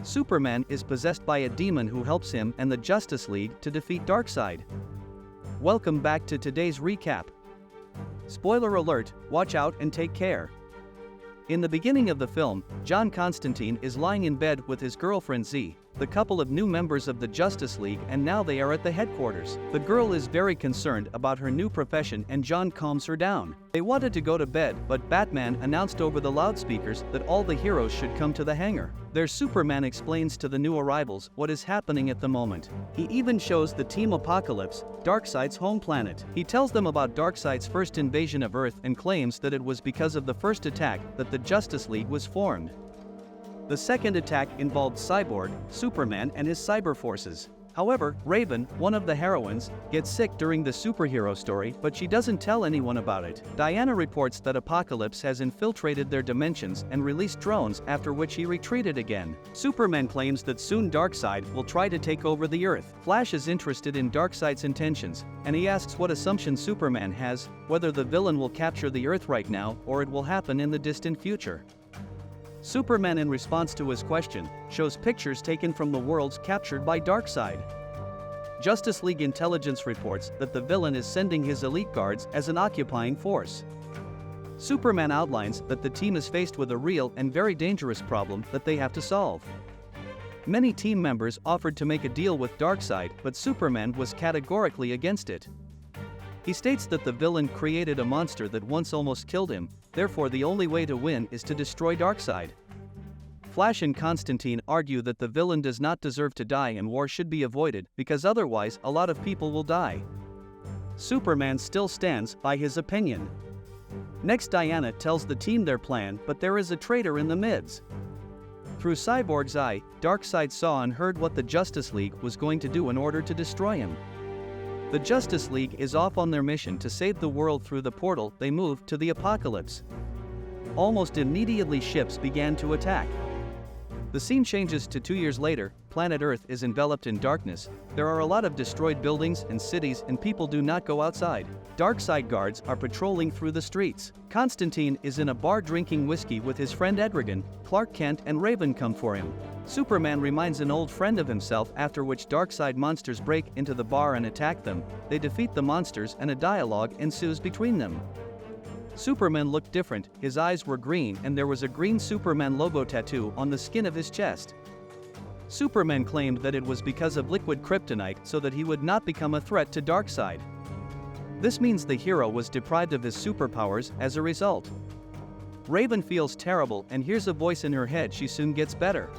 Superman is possessed by a demon who helps him and the Justice League to defeat Darkseid. Welcome back to today's recap. Spoiler alert, watch out and take care. In the beginning of the film, John Constantine is lying in bed with his girlfriend Z, the couple of new members of the Justice League, and now they are at the headquarters. The girl is very concerned about her new profession and John calms her down. They wanted to go to bed, but Batman announced over the loudspeakers that all the heroes should come to the hangar. Their Superman explains to the new arrivals what is happening at the moment. He even shows the team Apokolips, Darkseid's home planet. He tells them about Darkseid's first invasion of Earth and claims that it was because of the first attack that the Justice League was formed. The second attack involved Cyborg, Superman and his cyber forces. However, Raven, one of the heroines, gets sick during the superhero story, but she doesn't tell anyone about it. Diana reports that Apokolips has infiltrated their dimensions and released drones, after which he retreated again. Superman claims that soon Darkseid will try to take over the Earth. Flash is interested in Darkseid's intentions, and he asks what assumption Superman has, whether the villain will capture the Earth right now or it will happen in the distant future. Superman, in response to his question, shows pictures taken from the worlds captured by Darkseid. Justice League intelligence reports that the villain is sending his elite guards as an occupying force. Superman outlines that the team is faced with a real and very dangerous problem that they have to solve. Many team members offered to make a deal with Darkseid, but Superman was categorically against it. He states that the villain created a monster that once almost killed him, therefore the only way to win is to destroy Darkseid. Flash and Constantine argue that the villain does not deserve to die and war should be avoided because otherwise a lot of people will die. Superman still stands by his opinion. Next, Diana tells the team their plan, but there is a traitor in the midst. Through Cyborg's eye, Darkseid saw and heard what the Justice League was going to do in order to destroy him. The Justice League is off on their mission to save the world. Through the portal they moved to the Apokolips. Almost immediately ships began to attack. The scene changes to 2 years later. Planet Earth is enveloped in darkness. There are a lot of destroyed buildings and cities and people do not go outside. Darkseid guards are patrolling through the streets. Constantine is in a bar drinking whiskey with his friend Etrigan. Clark Kent and Raven come for him. Superman reminds an old friend of himself, after which Darkseid monsters break into the bar and attack them. They defeat the monsters and a dialogue ensues between them. Superman looked different, his eyes were green and there was a green Superman logo tattoo on the skin of his chest. Superman claimed that it was because of liquid kryptonite so that he would not become a threat to Darkseid. This means the hero was deprived of his superpowers as a result. Raven feels terrible and hears a voice in her head she soon gets better.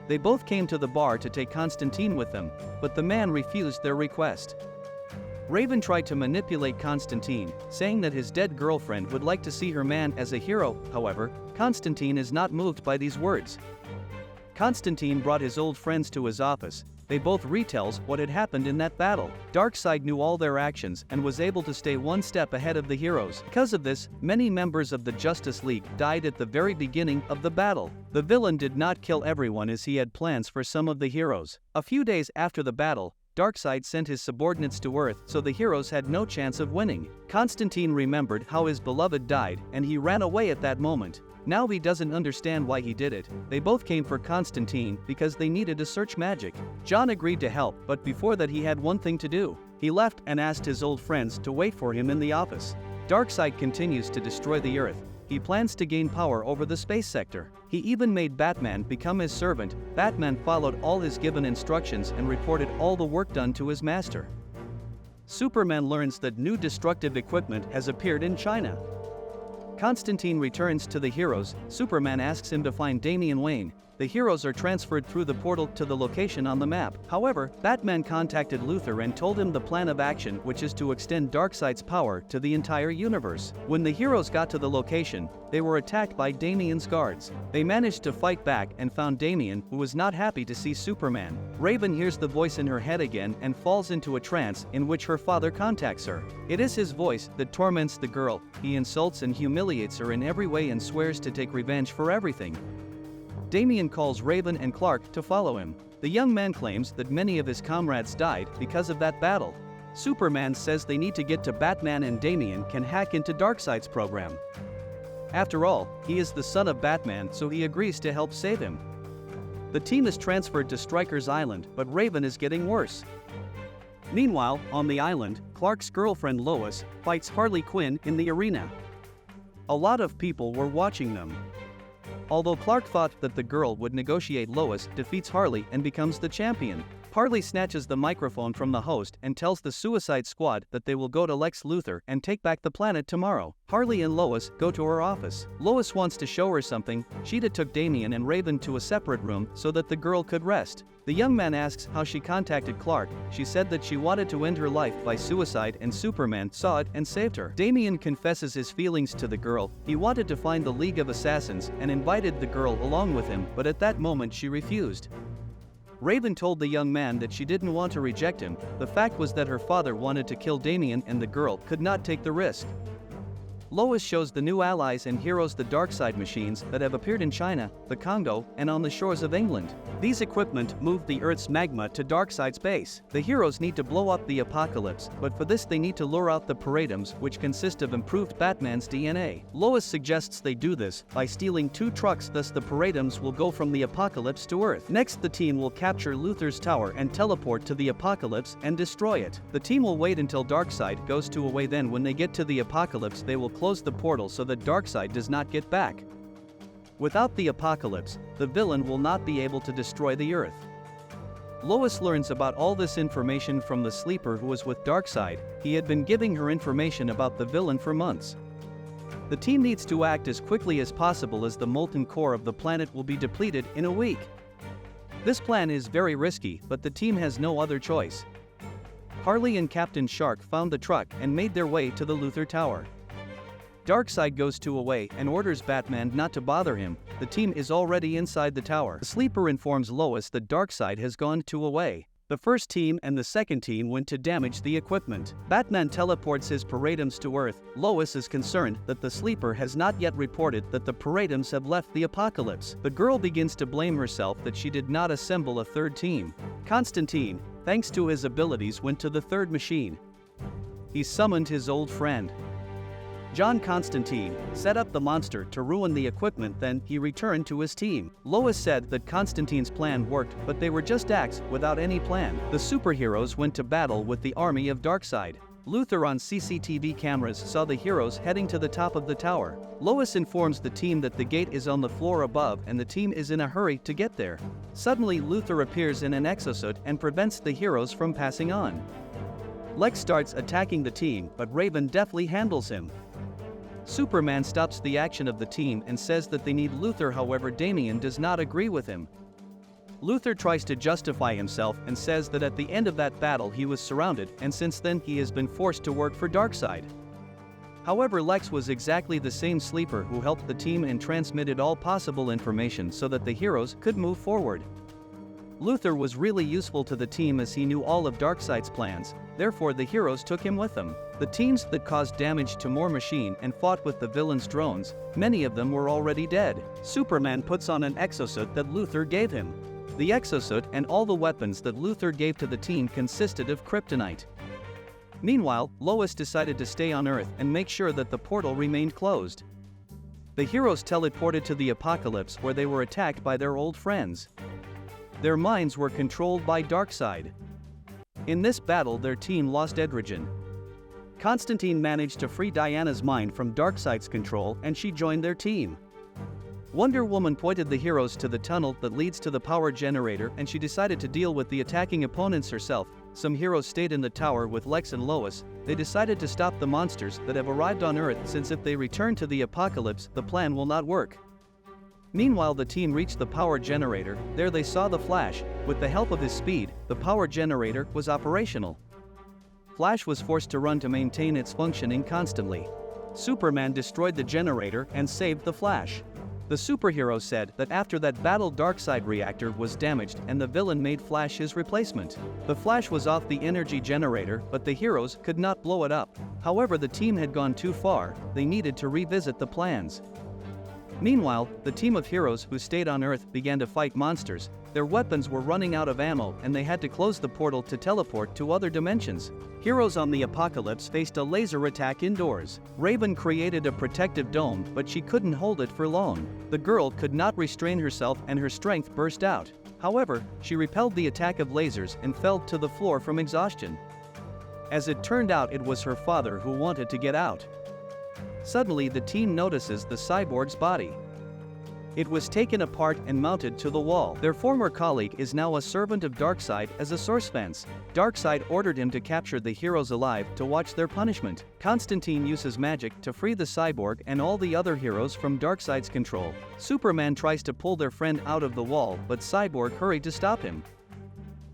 They both came to the bar to take Constantine with them, but the man refused their request. Raven tried to manipulate Constantine, saying that his dead girlfriend would like to see her man as a hero. However, Constantine is not moved by these words. Constantine brought his old friends to his office. They both retells what had happened in that battle. Darkseid knew all their actions and was able to stay one step ahead of the heroes. Because of this, many members of the Justice League died at the very beginning of the battle. The villain did not kill everyone as he had plans for some of the heroes. A few days after the battle, Darkseid sent his subordinates to Earth, so the heroes had no chance of winning. Constantine remembered how his beloved died and he ran away at that moment. Now he doesn't understand why he did it. They both came for Constantine because they needed to search magic. John agreed to help, but before that he had one thing to do. He left and asked his old friends to wait for him in the office. Darkseid continues to destroy the Earth. He plans to gain power over the space sector. He even made Batman become his servant. Batman followed all his given instructions and reported all the work done to his master. Superman learns that new destructive equipment has appeared in China. Constantine returns to the heroes. Superman asks him to find Damian Wayne. The heroes are transferred through the portal to the location on the map. However, Batman contacted Luthor and told him the plan of action, which is to extend Darkseid's power to the entire universe. When the heroes got to the location, they were attacked by Damian's guards. They managed to fight back and found Damian, who was not happy to see Superman. Raven hears the voice in her head again and falls into a trance in which her father contacts her. It is his voice that torments the girl. He insults and humiliates her in every way and swears to take revenge for everything. Damian calls Raven and Clark to follow him. The young man claims that many of his comrades died because of that battle. Superman says they need to get to Batman and Damian can hack into Darkseid's program. After all, he is the son of Batman, so he agrees to help save him. The team is transferred to Stryker's Island, but Raven is getting worse. Meanwhile, on the island, Clark's girlfriend Lois fights Harley Quinn in the arena. A lot of people were watching them. Although Clark thought that the girl would negotiate, Lois defeats Harley and becomes the champion. Harley snatches the microphone from the host and tells the Suicide Squad that they will go to Lex Luthor and take back the planet tomorrow. Harley and Lois go to her office. Lois wants to show her something. Cheetah took Damian and Raven to a separate room so that the girl could rest. The young man asks how she contacted Clark. She said that she wanted to end her life by suicide and Superman saw it and saved her. Damian confesses his feelings to the girl. He wanted to find the League of Assassins and invited the girl along with him, but at that moment she refused. Raven told the young man that she didn't want to reject him. The fact was that her father wanted to kill Damian and the girl could not take the risk. Lois shows the new allies and heroes the Darkseid machines that have appeared in China, the Congo, and on the shores of England. These equipment move the Earth's magma to Darkseid's base. The heroes need to blow up the Apokolips, but for this they need to lure out the Paradums, which consist of improved Batman's DNA. Lois suggests they do this by stealing 2 trucks, thus the Paradums will go from the Apokolips to Earth. Next, the team will capture Luthor's tower and teleport to the Apokolips and destroy it. The team will wait until Darkseid goes to away, then when they get to the Apokolips they will close the portal so that Darkseid does not get back. Without the Apokolips, the villain will not be able to destroy the Earth. Lois learns about all this information from the sleeper who was with Darkseid. He had been giving her information about the villain for months. The team needs to act as quickly as possible as the molten core of the planet will be depleted in a week. This plan is very risky, but the team has no other choice. Harley and Captain Shark found the truck and made their way to the Luthor Tower. Darkseid goes to away and orders Batman not to bother him. The team is already inside the tower. The sleeper informs Lois that Darkseid has gone to away. The first team and the second team went to damage the equipment. Batman teleports his Paradums to Earth. Lois is concerned that the sleeper has not yet reported that the Paradums have left the Apokolips. The girl begins to blame herself that she did not assemble a third team. Constantine, thanks to his abilities, went to the third machine. He summoned his old friend John. Constantine set up the monster to ruin the equipment, then he returned to his team. Lois said that Constantine's plan worked, but they were just acts without any plan. The superheroes went to battle with the army of Darkseid. Luthor on CCTV cameras saw the heroes heading to the top of the tower. Lois informs the team that the gate is on the floor above and the team is in a hurry to get there. Suddenly Luthor appears in an exosuit and prevents the heroes from passing on. Lex starts attacking the team, but Raven deftly handles him. Superman stops the action of the team and says that they need Luthor, however Damian does not agree with him. Luthor tries to justify himself and says that at the end of that battle he was surrounded and since then he has been forced to work for Darkseid. However, Lex was exactly the same sleeper who helped the team and transmitted all possible information so that the heroes could move forward. Luthor was really useful to the team as he knew all of Darkseid's plans, therefore the heroes took him with them. The teams that caused damage to More Machine and fought with the villain's drones, many of them were already dead. Superman puts on an exosuit that Luthor gave him. The exosuit and all the weapons that Luthor gave to the team consisted of kryptonite. Meanwhile, Lois decided to stay on Earth and make sure that the portal remained closed. The heroes teleported to the Apokolips where they were attacked by their old friends. Their minds were controlled by Darkseid. In this battle their team lost Edrigen. Constantine managed to free Diana's mind from Darkseid's control and she joined their team. Wonder Woman pointed the heroes to the tunnel that leads to the power generator and she decided to deal with the attacking opponents herself. Some heroes stayed in the tower with Lex and Lois. They decided to stop the monsters that have arrived on Earth, since if they return to the Apokolips the plan will not work. Meanwhile the team reached the power generator. There they saw the Flash. With the help of his speed, the power generator was operational. Flash was forced to run to maintain its functioning constantly. Superman destroyed the generator and saved the Flash. The superhero said that after that battle Darkseid reactor was damaged and the villain made Flash his replacement. The Flash was off the energy generator, but the heroes could not blow it up. However, the team had gone too far. They needed to revisit the plans. Meanwhile, the team of heroes who stayed on Earth began to fight monsters. Their weapons were running out of ammo and they had to close the portal to teleport to other dimensions. Heroes on the Apokolips faced a laser attack indoors. Raven created a protective dome, but she couldn't hold it for long. The girl could not restrain herself and her strength burst out. However, she repelled the attack of lasers and fell to the floor from exhaustion. As it turned out, it was her father who wanted to get out. Suddenly, the team notices the cyborg's body. It was taken apart and mounted to the wall. Their former colleague is now a servant of Darkseid as a source fence. Darkseid ordered him to capture the heroes alive to watch their punishment. Constantine uses magic to free the cyborg and all the other heroes from Darkseid's control. Superman tries to pull their friend out of the wall, but Cyborg hurried to stop him.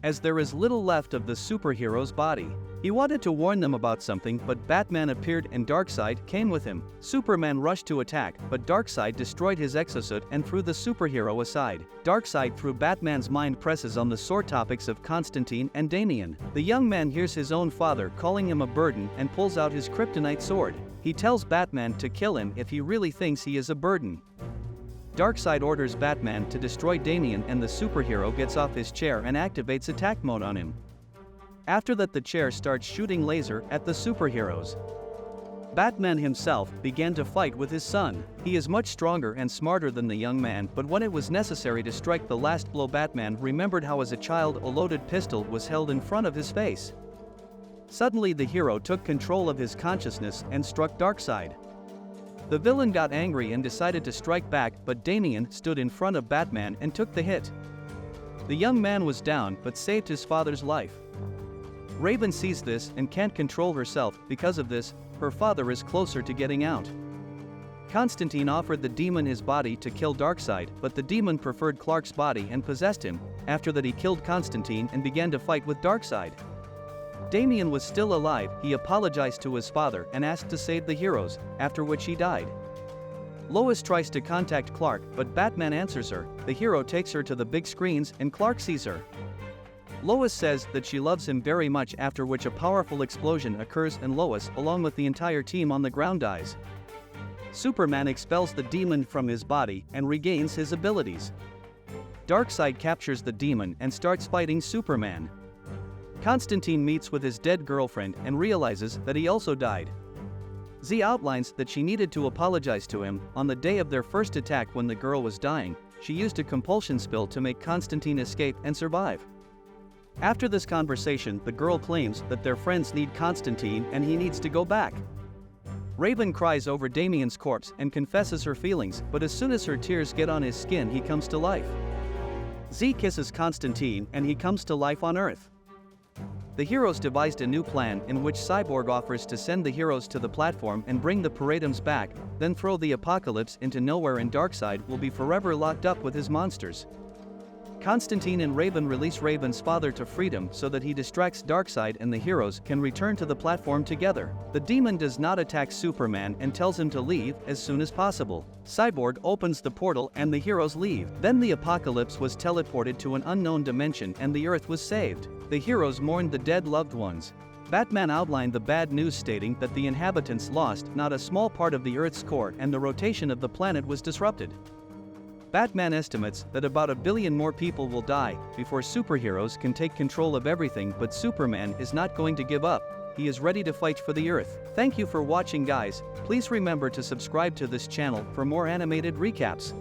As there is little left of the superhero's body, he wanted to warn them about something, but Batman appeared and Darkseid came with him. Superman rushed to attack, but Darkseid destroyed his exosuit and threw the superhero aside. Darkseid, through Batman's mind, presses on the sore topics of Constantine and Damian. The young man hears his own father calling him a burden and pulls out his kryptonite sword. He tells Batman to kill him if he really thinks he is a burden. Darkseid orders Batman to destroy Damian and the superhero gets off his chair and activates attack mode on him. After that, the chair starts shooting laser at the superheroes. Batman himself began to fight with his son. He is much stronger and smarter than the young man, but when it was necessary to strike the last blow, Batman remembered how as a child a loaded pistol was held in front of his face. Suddenly the hero took control of his consciousness and struck Darkseid. The villain got angry and decided to strike back, but Damian stood in front of Batman and took the hit. The young man was down but saved his father's life. Raven sees this and can't control herself. Because of this, her father is closer to getting out. Constantine offered the demon his body to kill Darkseid, but the demon preferred Clark's body and possessed him. After that, he killed Constantine and began to fight with Darkseid. Damian was still alive. He apologized to his father and asked to save the heroes, after which he died. Lois tries to contact Clark, but Batman answers her. The hero takes her to the big screens and Clark sees her. Lois says that she loves him very much, after which a powerful explosion occurs and Lois, along with the entire team on the ground, dies. Superman expels the demon from his body and regains his abilities. Darkseid captures the demon and starts fighting Superman. Constantine meets with his dead girlfriend and realizes that he also died. Z outlines that she needed to apologize to him. On the day of their first attack, when the girl was dying, she used a compulsion spell to make Constantine escape and survive. After this conversation, the girl claims that their friends need Constantine and he needs to go back. Raven cries over Damian's corpse and confesses her feelings, but as soon as her tears get on his skin, he comes to life. Z kisses Constantine and he comes to life on Earth. The heroes devised a new plan in which Cyborg offers to send the heroes to the platform and bring the Paradums back, then throw the Apokolips into nowhere and Darkseid will be forever locked up with his monsters. Constantine and Raven release Raven's father to freedom so that he distracts Darkseid and the heroes can return to the platform together. The demon does not attack Superman and tells him to leave as soon as possible. Cyborg opens the portal and the heroes leave. Then the Apokolips was teleported to an unknown dimension and the Earth was saved. The heroes mourned the dead loved ones. Batman outlined the bad news, stating that the inhabitants lost not a small part of the Earth's core and the rotation of the planet was disrupted. Batman estimates that about 1 billion more people will die before superheroes can take control of everything, but Superman is not going to give up. He is ready to fight for the Earth. Thank you for watching, guys. Please remember to subscribe to this channel for more animated recaps.